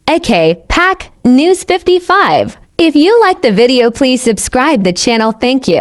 AK Pack News 55. If you like the video, please subscribe the channel. Thank you.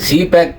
CPEC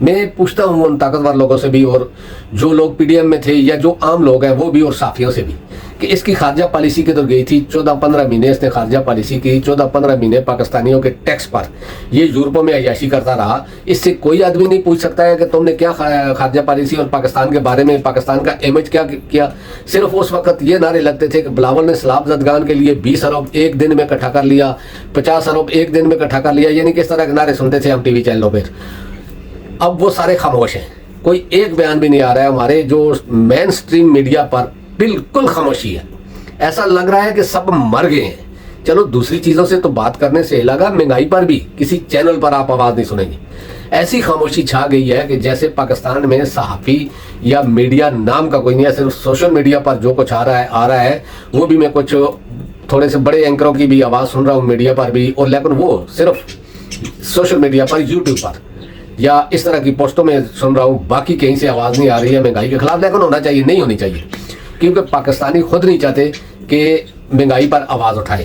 میں پوچھتا ہوں ان طاقتور لوگوں سے بھی اور جو لوگ پی ڈی ایم میں تھے یا جو عام لوگ ہیں وہ بھی اور صحافیوں سے بھی کہ اس کی خارجہ پالیسی کے تو گئی تھی 14-15 مہینے اس نے خارجہ پالیسی کی 14-15 مہینے پاکستانیوں کے ٹیکس پر یہ یورپوں میں عیاشی کرتا رہا. اس سے کوئی آدمی نہیں پوچھ سکتا ہے کہ تم نے کیا خارجہ پالیسی اور پاکستان کے بارے میں پاکستان کا امیج کیا کیا. صرف اس وقت یہ نعرے لگتے تھے کہ بلاول نے سیلاب زدگان کے لیے 20 ارب ایک دن میں اکٹھا کر لیا, 50 ارب ایک دن میں اکٹھا کر لیا, یعنی کس طرح کے نعرے سنتے تھے ہم ٹی وی چینلوں پہ. اب وہ سارے خاموش ہیں, کوئی ایک بیان بھی نہیں آ رہا ہے. ہمارے جو مین سٹریم میڈیا پر بالکل خاموشی ہے, ایسا لگ رہا ہے کہ سب مر گئے ہیں. چلو دوسری چیزوں سے تو بات کرنے سے لگا, مہنگائی پر بھی کسی چینل پر آپ آواز نہیں سنیں گے. ایسی خاموشی چھا گئی ہے کہ جیسے پاکستان میں صحافی یا میڈیا نام کا کوئی نہیں ہے. صرف سوشل میڈیا پر جو کچھ آ رہا ہے وہ بھی میں کچھ تھوڑے سے بڑے اینکروں کی بھی آواز سن رہا ہوں میڈیا پر بھی, اور لیکن وہ صرف سوشل میڈیا پر, یوٹیوب پر یا اس طرح کی پوسٹوں میں سن رہا ہوں. باقی کہیں سے آواز نہیں آ رہی ہے مہنگائی کے خلاف, لیکن ہونا چاہیے, نہیں ہونی چاہیے, کیونکہ پاکستانی خود نہیں چاہتے کہ مہنگائی پر آواز اٹھائیں.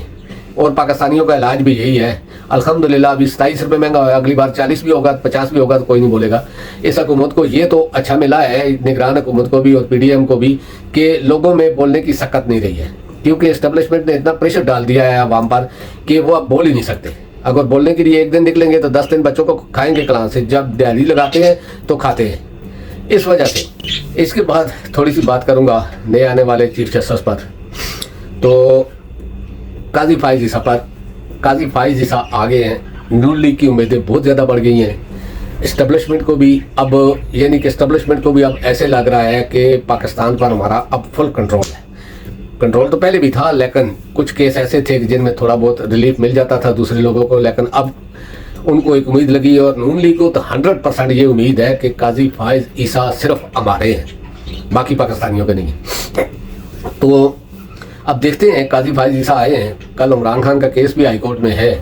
اور پاکستانیوں کا علاج بھی یہی ہے. الحمدللہ ابھی 27 روپے مہنگا ہوا ہے, اگلی بار 40 بھی ہوگا, 50 بھی ہوگا, تو کوئی نہیں بولے گا. اس حکومت کو یہ تو اچھا ملا ہے, نگران حکومت کو بھی اور پی ڈی ایم کو بھی, کہ لوگوں میں بولنے کی سکت نہیں رہی ہے. کیونکہ اسٹیبلشمنٹ نے اتنا پریشر ڈال دیا ہے عوام پر کہ وہ اب بول ہی نہیں سکتے. اگر بولنے کے لیے ایک دن نکلیں گے تو 10 دن بچوں کو کھائیں گے کلان سے, جب دہلی لگاتے ہیں تو کھاتے ہیں. اس وجہ سے اس کے بعد تھوڑی سی بات کروں گا نئے آنے والے چیف جسٹس پر. تو قاضی فائز عیسیٰ پر, قاضی فائز عیسیٰ آگے ہیں. نون لیگ کی امیدیں بہت زیادہ بڑھ گئی ہیں. اسٹیبلشمنٹ کو بھی اب, یعنی کہ اسٹیبلشمنٹ کو بھی اب ایسے لگ رہا ہے کہ پاکستان پر ہمارا اب فل کنٹرول ہے. کنٹرول تو پہلے بھی تھا, لیکن کچھ کیس ایسے تھے جن میں تھوڑا بہت ریلیف مل جاتا تھا دوسرے لوگوں کو, لیکن اب ان کو ایک امید لگی. اور نون لیگ کو تو 100% یہ امید ہے کہ قاضی فائز عیسیٰ صرف ہمارے ہیں, باقی پاکستانیوں کے نہیں. تو اب دیکھتے ہیں, قاضی فائز عیسیٰ آئے ہیں. کل عمران خان کا کیس بھی ہائی کورٹ میں ہے,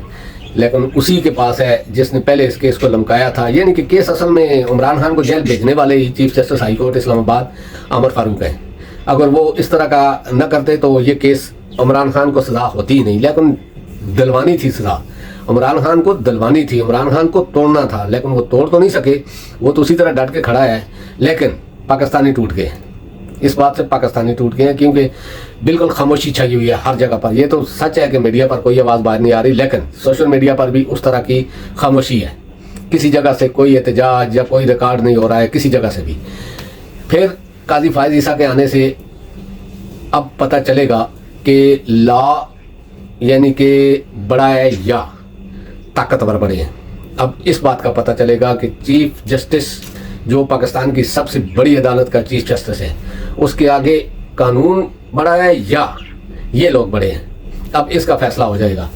لیکن اسی کے پاس ہے جس نے پہلے اس کیس کو لمکایا تھا. یعنی کہ کیس اصل میں عمران خان کو جیل بھیجنے والے ہی چیف جسٹس ہائی کورٹ اسلام آباد عامر فاروق ہیں. اگر وہ اس طرح کا نہ کرتے تو یہ کیس عمران خان کو سزا ہوتی ہی نہیں, لیکن دلوانی تھی سزا. عمران خان کو دلوانی تھی, عمران خان کو توڑنا تھا, لیکن وہ توڑ تو نہیں سکے. وہ تو اسی طرح ڈٹ کے کھڑا ہے, لیکن پاکستانی ٹوٹ گئے. اس بات سے پاکستانی ٹوٹ گئے ہیں کیونکہ بالکل خاموشی چھائی ہوئی ہے ہر جگہ پر. یہ تو سچ ہے کہ میڈیا پر کوئی آواز باہر نہیں آ رہی, لیکن سوشل میڈیا پر بھی اس طرح کی خاموشی ہے. کسی جگہ سے کوئی احتجاج یا کوئی ریکارڈ نہیں ہو رہا ہے, کسی جگہ سے بھی. پھر قاضی فائز عیسیٰ کے آنے سے اب پتہ چلے گا کہ لا یعنی کہ بڑا ہے یا طاقتور بڑے ہیں. اب اس بات کا پتہ چلے گا کہ چیف جسٹس جو پاکستان کی سب سے بڑی عدالت کا چیف جسٹس ہے, اس کے آگے قانون بڑا ہے یا یہ لوگ بڑے ہیں. اب اس کا فیصلہ ہو جائے گا.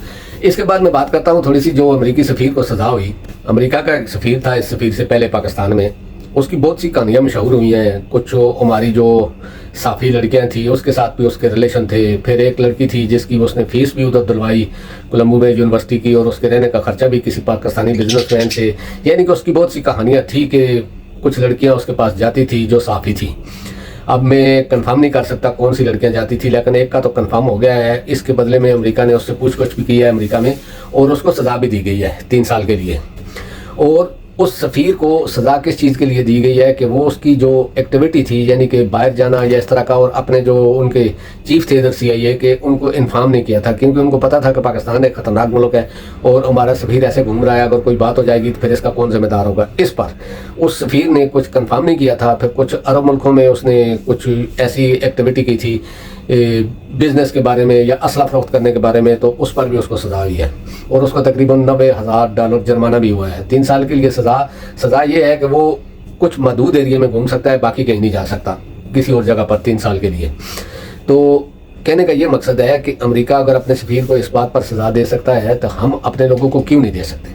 اس کے بعد میں بات کرتا ہوں تھوڑی سی جو امریکی سفیر کو سزا ہوئی. امریکہ کا ایک سفیر تھا, اس سفیر سے پہلے پاکستان میں, اس کی بہت سی کہانیاں مشہور ہوئی ہیں. کچھ ہماری جو صافی لڑکیاں تھیں اس کے ساتھ بھی اس کے ریلیشن تھے. پھر ایک لڑکی تھی جس کی اس نے فیس بھی ادھر دلوائی کولمبو میں یونیورسٹی کی, اور اس کے رہنے کا خرچہ بھی کسی پاکستانی بزنس مین سے. یعنی کہ اس کی بہت سی کہانیاں تھی کہ کچھ لڑکیاں اس کے پاس جاتی تھی جو صافی تھی. اب میں کنفرم نہیں کر سکتا کون سی لڑکیاں جاتی تھی, لیکن ایک کا تو کنفرم ہو گیا ہے. اس کے بدلے میں امریکہ نے اس سے پوچھ گچھ بھی کی ہے امریکہ میں, اور اس کو سزا بھی دی گئی ہے 3 سال کے لیے. اور اس سفیر کو سزا کس چیز کے لیے دی گئی ہے کہ وہ اس کی جو ایکٹیویٹی تھی, یعنی کہ باہر جانا یا اس طرح کا, اور اپنے جو ان کے چیف تھے ادھر CIA کے, ان کو انفارم نہیں کیا تھا, کیونکہ ان کو پتا تھا کہ پاکستان ایک خطرناک ملک ہے اور ہمارا سفیر ایسے گھوم رہا ہے, اگر کوئی بات ہو جائے گی تو پھر اس کا کون ذمہ دار ہوگا. اس پر اس سفیر نے کچھ کنفرم نہیں کیا تھا. پھر کچھ عرب ملکوں میں اس نے کچھ ایسی ایکٹیویٹی کی تھی بزنس کے بارے میں یا اسلحہ فروخت کرنے کے بارے میں, تو اس پر بھی اس کو سزا ہوئی ہے, اور اس کو تقریباً $90,000 جرمانہ بھی ہوا ہے. 3 سال کے لیے سزا یہ ہے کہ وہ کچھ محدود ایریے میں گھوم سکتا ہے, باقی کہیں نہیں جا سکتا کسی اور جگہ پر 3 سال کے لیے. تو کہنے کا یہ مقصد ہے کہ امریکہ اگر اپنے سفیر کو اس بات پر سزا دے سکتا ہے تو ہم اپنے لوگوں کو کیوں نہیں دے سکتے.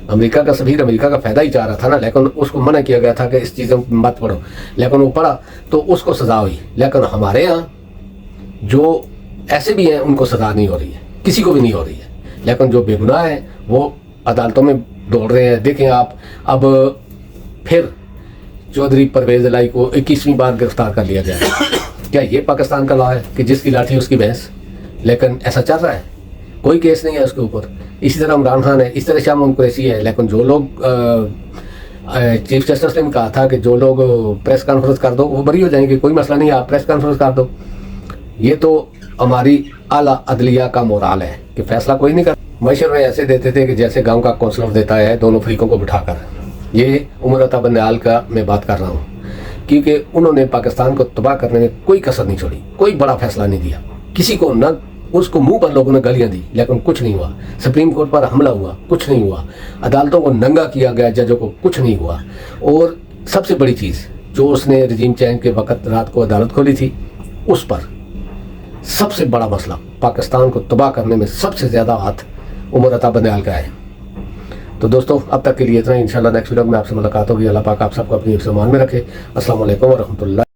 امریکہ کا سفیر امریکہ کا فائدہ ہی چاہ رہا تھا نا, لیکن اس کو منع کیا گیا تھا کہ اس چیزوں میں مت پڑھو, لیکن وہ پڑھا تو اس کو سزا ہوئی. لیکن ہمارے ہاں جو ایسے بھی ہیں ان کو سزا نہیں ہو رہی ہے, کسی کو بھی نہیں ہو رہی ہے, لیکن جو بے گناہ ہیں وہ عدالتوں میں دوڑ رہے ہیں. دیکھیں آپ, اب پھر چودھری پرویز الہی کو 21ویں بار گرفتار کر لیا جائے. کیا یہ پاکستان کا لا ہے کہ جس کی لاٹھی اس کی بھینس؟ لیکن ایسا چل رہا ہے, کوئی کیس نہیں ہے اس کے اوپر. اسی طرح عمران خان ہے, اس طرح شاہ محمود قریشی ہے, لیکن جو لوگ چیف جسٹس نے بھی کہا تھا کہ جو لوگ پریس کانفرنس کر دو وہ بری ہو جائیں گے, کوئی مسئلہ نہیں, آپ پریس کانفرنس کر دو. یہ تو ہماری اعلیٰ عدلیہ کا مورال ہے کہ فیصلہ کوئی نہیں کر. مشورے ایسے دیتے تھے کہ جیسے گاؤں کا کونسلر دیتا ہے دونوں فریقوں کو بٹھا کر. یہ عمر عطا بندیال کا میں بات کر رہا ہوں, کیونکہ انہوں نے پاکستان کو تباہ کرنے میں کوئی کسر نہیں چھوڑی, کوئی بڑا فیصلہ نہیں دیا کسی کو, نہ اس کو منہ پر لوگوں نے گالیاں دی لیکن کچھ نہیں ہوا. سپریم کورٹ پر حملہ ہوا, کچھ نہیں ہوا. عدالتوں کو ننگا کیا گیا, ججوں کو, کچھ نہیں ہوا. اور سب سے بڑی چیز جو اس نے رجیم چینج کے وقت رات کو عدالت کھولی تھی, اس پر سب سے بڑا مسئلہ پاکستان کو تباہ کرنے میں سب سے زیادہ ہاتھ عمر عطا بندیال کا ہے. تو دوستو اب تک کے لیے اتنا ہی. انشاءاللہ نیکسٹ ویڈیو میں آپ سے ملاقات ہوگی. اللہ پاک آپ سب کو اپنی حفظ و امان میں رکھے. السلام علیکم ورحمۃ اللہ.